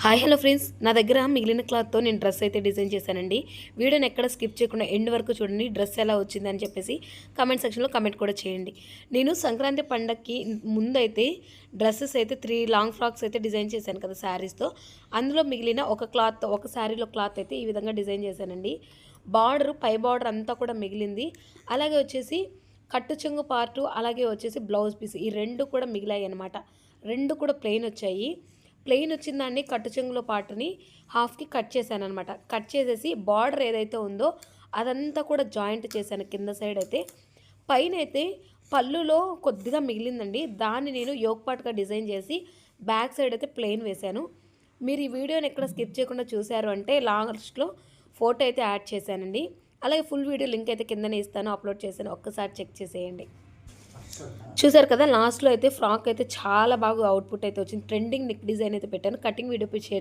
Hi hello friends, నా దగ్గర మిగిలిన క్లాత్తో నేను డ్రెస్ అయితే డిజైన్ చేశానండి. వీడియోని ఎక్కడ స్కిప్ చేయకుండా ఎండ్ వరకు చూడండి. డ్రెస్ ఎలా వచ్చిందని చెప్పేసి కామెంట్ సెక్షన్లో కామెంట్ కూడా చేయండి. నేను సంక్రాంతి పండగకి ముందైతే డ్రెస్సెస్ అయితే 3 లాంగ్ ఫ్రాక్స్ అయితే డిజైన్ చేశాను కదా శారీస్తో. అందులో మిగిలిన ఒక శారీలో క్లాత్ అయితే ఈ విధంగా డిజైన్ చేశానండి. పై బార్డర్ అంతా కూడా మిగిలింది. అలాగే వచ్చేసి కట్టు చెంగు పార్టు, అలాగే వచ్చేసి బ్లౌజ్ పీస్, ఈ 2 కూడా మిగిలాయి అనమాట. 2 కూడా ప్లెయిన్ వచ్చాయి. ప్లెయిన్ వచ్చిన దాన్ని కట్టు చెంగులో పార్ట్ని హాఫ్కి కట్ చేశాను అనమాట. కట్ చేసేసి బార్డర్ ఏదైతే ఉందో అదంతా కూడా జాయింట్ చేశాను కింద సైడ్ అయితే. పైన అయితే పళ్ళులో కొద్దిగా మిగిలిందండి, దాన్ని నేను యోక్ పార్ట్గా డిజైన్ చేసి బ్యాక్ సైడ్ అయితే ప్లెయిన్ వేశాను. మీరు ఈ వీడియోని ఎక్కడ స్కిప్ చేయకుండా చూశారు అంటే లాస్ట్లో ఫోటో అయితే యాడ్ చేశానండి. అలాగే ఫుల్ వీడియో లింక్ అయితే కిందనే ఇస్తాను, అప్లోడ్ చేశాను, ఒక్కసారి చెక్ చేసేయండి. చూసారు కదా, లాస్ట్లో అయితే ఫ్రాక్ అయితే చాలా బాగా అవుట్పుట్ అయితే వచ్చింది. ట్రెండింగ్ నెక్ డిజైన్ అయితే పెట్టాను. Cutting video share